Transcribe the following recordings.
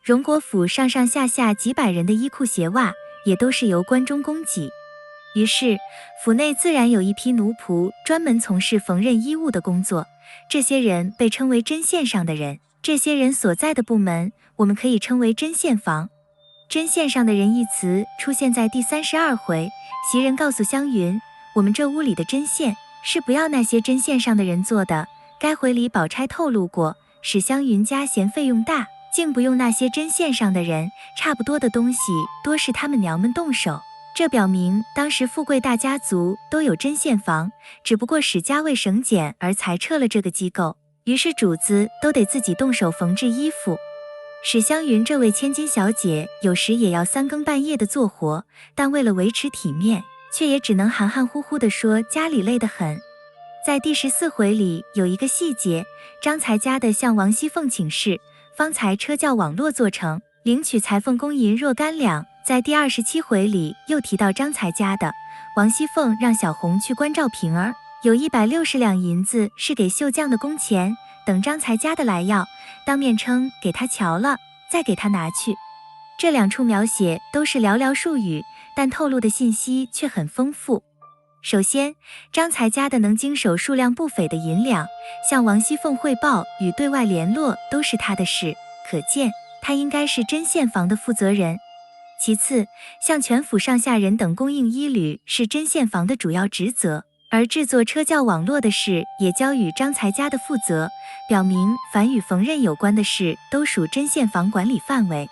荣国府上上下下几百人的衣裤鞋袜也都是由关中供给。于是府内自然有一批奴仆专门从事缝纫衣物的工作，这些人被称为针线上的人。这些人所在的部门我们可以称为针线房。针线上的人一词出现在第32回，袭人告诉湘云，我们这屋里的针线是不要那些针线上的人做的。该回里宝钗透露过，史湘云家嫌费用大，竟不用那些针线上的人，差不多的东西多是他们娘们动手。这表明当时富贵大家族都有针线房，只不过史家为省俭而裁撤了这个机构，于是主子都得自己动手缝制衣服。史湘云这位千金小姐有时也要3更半夜的做活，但为了维持体面，却也只能含含糊糊地说家里累得很。在第14回里有一个细节，张才家的向王熙凤请示，方才车轿网络做成，领取裁缝工银若干两。在第27回里又提到张才家的，王熙凤让小红去关照平儿，有160两银子是给绣匠的工钱，等张才家的来要，当面称给他瞧了，再给他拿去。这2处描写都是寥寥数语，但透露的信息却很丰富。首先，张才家的能经手数量不菲的银两，向王熙凤汇报与对外联络都是他的事，可见他应该是针线房的负责人。其次，向全府上下人等供应衣履是针线房的主要职责，而制作车轿网络的事也交与张才家的负责，表明凡与缝纫有关的事都属针线房管理范围。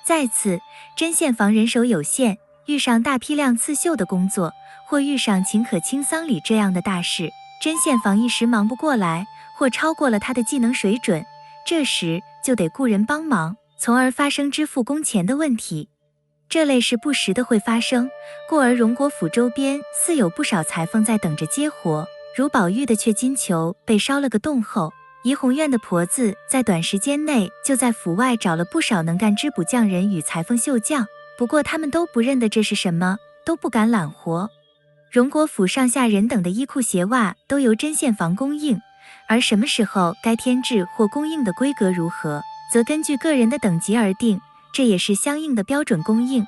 再次，针线房人手有限，遇上大批量刺绣的工作，或遇上秦可卿丧礼这样的大事，针线房一时忙不过来，或超过了他的技能水准，这时就得雇人帮忙，从而发生支付工钱的问题。这类事不时的会发生，故而荣国府周边似有不少裁缝在等着接活，如宝玉的雀金球被烧了个洞后，怡红院的婆子在短时间内就在府外找了不少能干织补匠人与裁缝绣匠，不过他们都不认得这是什么，都不敢揽活。荣国府上下人等的衣裤鞋袜都由针线房供应，而什么时候该添置或供应的规格如何，则根据个人的等级而定，这也是相应的标准供应。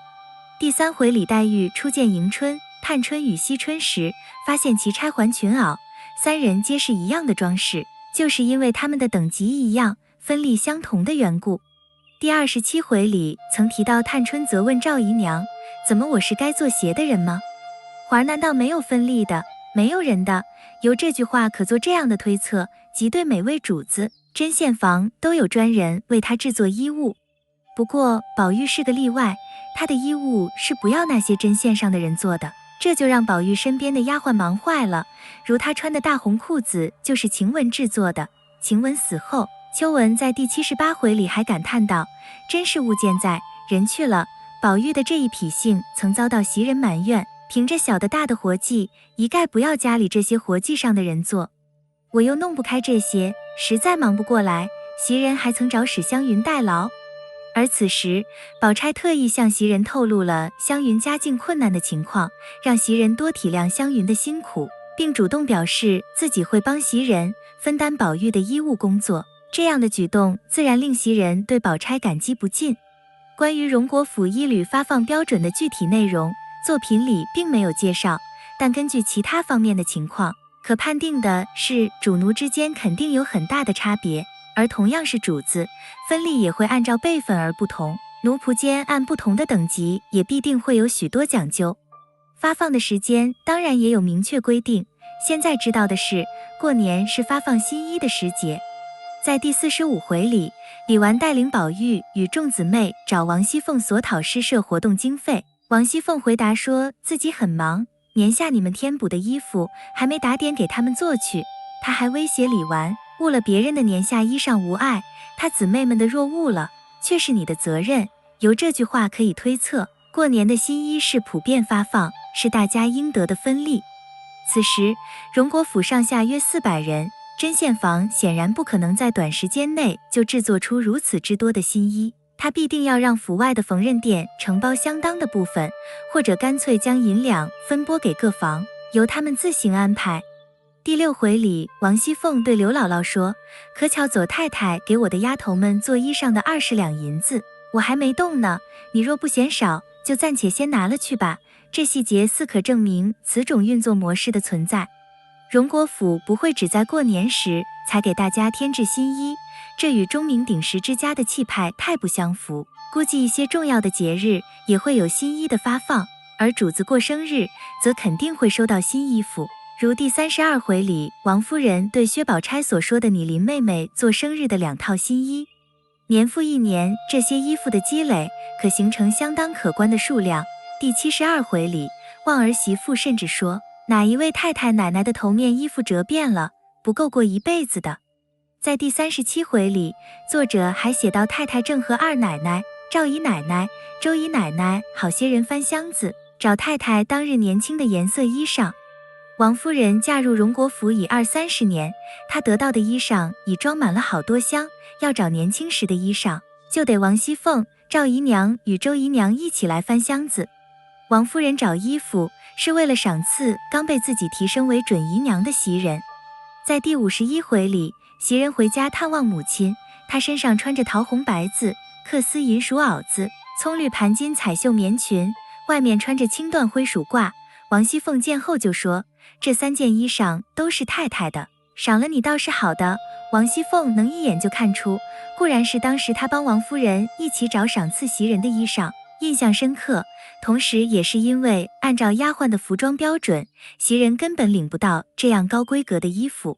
第3回李黛玉初见迎春、探春与惜春时，发现其钗环裙袄3人皆是一样的装饰，就是因为他们的等级一样，分例相同的缘故。第27回里曾提到探春责问赵姨娘，怎么我是该做鞋的人吗？环难道没有分例的，没有人的？由这句话可做这样的推测，即对每位主子，针线房都有专人为他制作衣物。不过宝玉是个例外，他的衣物是不要那些针线上的人做的，这就让宝玉身边的丫鬟忙坏了。如他穿的大红裤子就是晴雯制作的，晴雯死后，秋文在第78回里还感叹道，真是物件在，人去了。宝玉的这一脾性曾遭到袭人埋怨，凭着小的大的活计，一概不要家里这些活计上的人做。我又弄不开这些，实在忙不过来，袭人还曾找史湘云代劳。而此时宝钗特意向袭人透露了湘云家境困难的情况，让袭人多体谅湘云的辛苦，并主动表示自己会帮袭人分担宝玉的衣物工作。这样的举动自然令袭人对宝钗感激不尽。关于荣国府衣履发放标准的具体内容，作品里并没有介绍，但根据其他方面的情况，可判定的是主奴之间肯定有很大的差别，而同样是主子，分例也会按照辈分而不同，奴仆间按不同的等级也必定会有许多讲究。发放的时间当然也有明确规定，现在知道的是，过年是发放新衣的时节。在第45回里，李纨带领宝玉与众姊妹找王熙凤索讨诗社活动经费，王熙凤回答说自己很忙，年下你们添补的衣服还没打点给他们做去。她还威胁李纨，误了别人的年下衣裳无碍，她姊妹们的若误了，却是你的责任。由这句话可以推测，过年的新衣是普遍发放，是大家应得的分例。此时荣国府上下约400人，针线房显然不可能在短时间内就制作出如此之多的新衣，他必定要让府外的缝纫店承包相当的部分，或者干脆将银两分拨给各房，由他们自行安排。第6回里，王熙凤对刘姥姥说，可巧左太太给我的丫头们做衣裳的20两银子，我还没动呢，你若不嫌少，就暂且先拿了去吧。这细节似可证明此种运作模式的存在。荣国府不会只在过年时才给大家添置新衣，这与钟鸣鼎食之家的气派太不相符。估计一些重要的节日也会有新衣的发放，而主子过生日则肯定会收到新衣服。如第32回里王夫人对薛宝钗所说的你林妹妹做生日的2套新衣，年复一年，这些衣服的积累可形成相当可观的数量。第72回里，旺儿媳妇甚至说，哪一位太太奶奶的头面衣服折遍了，不够过一辈子的。在第37回里，作者还写到太太正和二奶奶、赵姨奶奶、周姨奶奶好些人翻箱子，找太太当日年轻的颜色衣裳。王夫人嫁入荣国府已20-30年，她得到的衣裳已装满了好多箱，要找年轻时的衣裳，就得王熙凤、赵姨娘与周姨娘一起来翻箱子。王夫人找衣服是为了赏赐刚被自己提升为准姨娘的袭人。在第51回里，袭人回家探望母亲，她身上穿着桃红白字缂丝银鼠袄子、葱绿盘金彩绣棉裙，外面穿着青缎灰鼠褂。王熙凤见后就说，这3件衣裳都是太太的，赏了你倒是好的。王熙凤能一眼就看出，固然是当时她帮王夫人一起找赏赐袭人的衣裳，印象深刻，同时也是因为按照丫鬟的服装标准，袭人根本领不到这样高规格的衣服。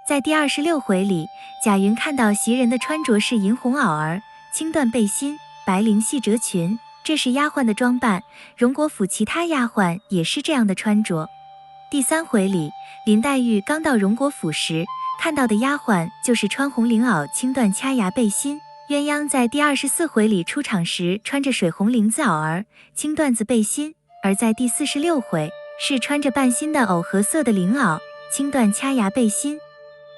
在第26回里，贾云看到袭人的穿着是银红袄儿、青缎背心、白绫细褶裙，这是丫鬟的装扮，荣国府其他丫鬟也是这样的穿着。第3回里，林黛玉刚到荣国府时，看到的丫鬟就是穿红绫袄、青缎掐牙背心。鸳鸯在第24回里出场时，穿着水红绫子袄儿、青缎子背心，而在第46回是穿着半新的藕荷色的绫袄、青缎掐牙背心。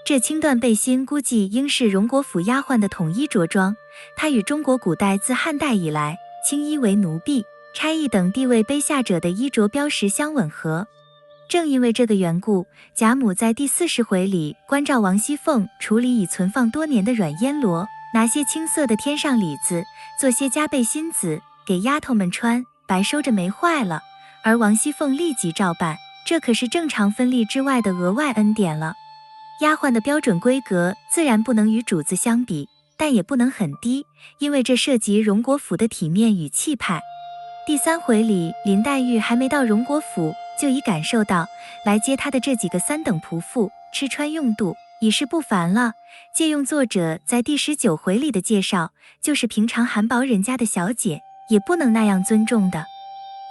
这青缎背心估计应是荣国府丫鬟的统一着装，它与中国古代自汉代以来青衣为奴婢、差役等地位卑下者的衣着标识相吻合。正因为这个缘故，贾母在第40回里关照王熙凤处理已存放多年的软烟罗，拿些青色的添上里子，做些夹背心子给丫头们穿，白收着没坏了。而王熙凤立即照办，这可是正常分例之外的额外恩典了。丫鬟的标准规格自然不能与主子相比，但也不能很低，因为这涉及荣国府的体面与气派。第3回里，林黛玉还没到荣国府，就已感受到来接她的这几个3等仆妇吃穿用度已是不凡了。借用作者在第19回里的介绍，就是平常韩薄人家的小姐也不能那样尊重的。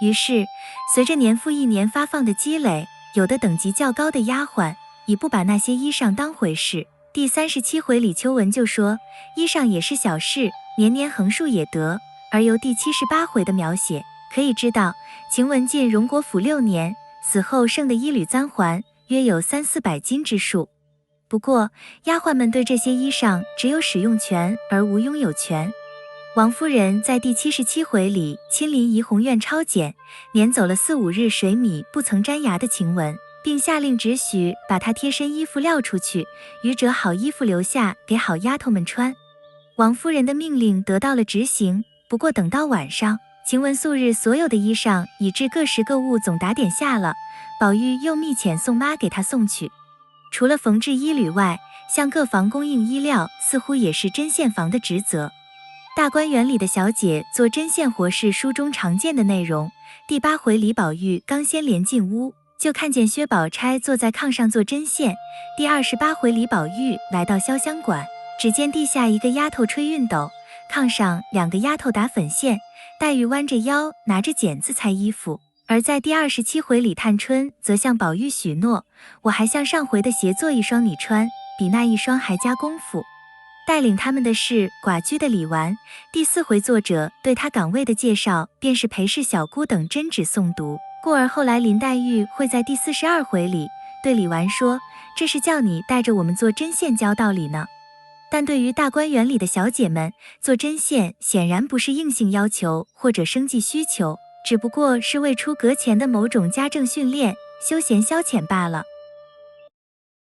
于是随着年复一年发放的积累，有的等级较高的丫鬟已不把那些衣裳当回事。第37回里秋文就说，衣裳也是小事，年年横竖也得。而由第78回的描写可以知道，晴雯进荣国府6年，死后剩的衣履簪环约有300-400斤之数。不过丫鬟们对这些衣裳只有使用权而无拥有权。王夫人在第77回里亲临怡红院抄检，撵走了4-5日水米不曾沾牙的晴雯，并下令只许把她贴身衣服撂出去，余者好衣服留下给好丫头们穿。王夫人的命令得到了执行，不过等到晚上，晴雯素日所有的衣裳以致各时各物总打点下了，宝玉又密遣宋妈给她送去。除了缝制衣履外，向各房供应衣料似乎也是针线房的职责。大观园里的小姐做针线活是书中常见的内容。第8回里，宝玉刚先连进屋，就看见薛宝钗坐在炕上做针线。第28回里，宝玉来到潇湘馆，只见地下一个丫头吹熨斗，炕上2个丫头打粉线，黛玉弯着腰拿着剪子裁衣服。而在第27回里，探春则向宝玉许诺，我还向上回的鞋做一双你穿，比那一双还加功夫。带领他们的是寡居的李纨。第4回作者对他岗位的介绍便是裴氏小姑等针指诵读，故而后来林黛玉会在第42回里对李纨说，这是叫你带着我们做针线教道理呢。但对于大观园里的小姐们，做针线显然不是硬性要求或者生计需求，只不过是为出阁前的某种家政训练、休闲消遣罢了。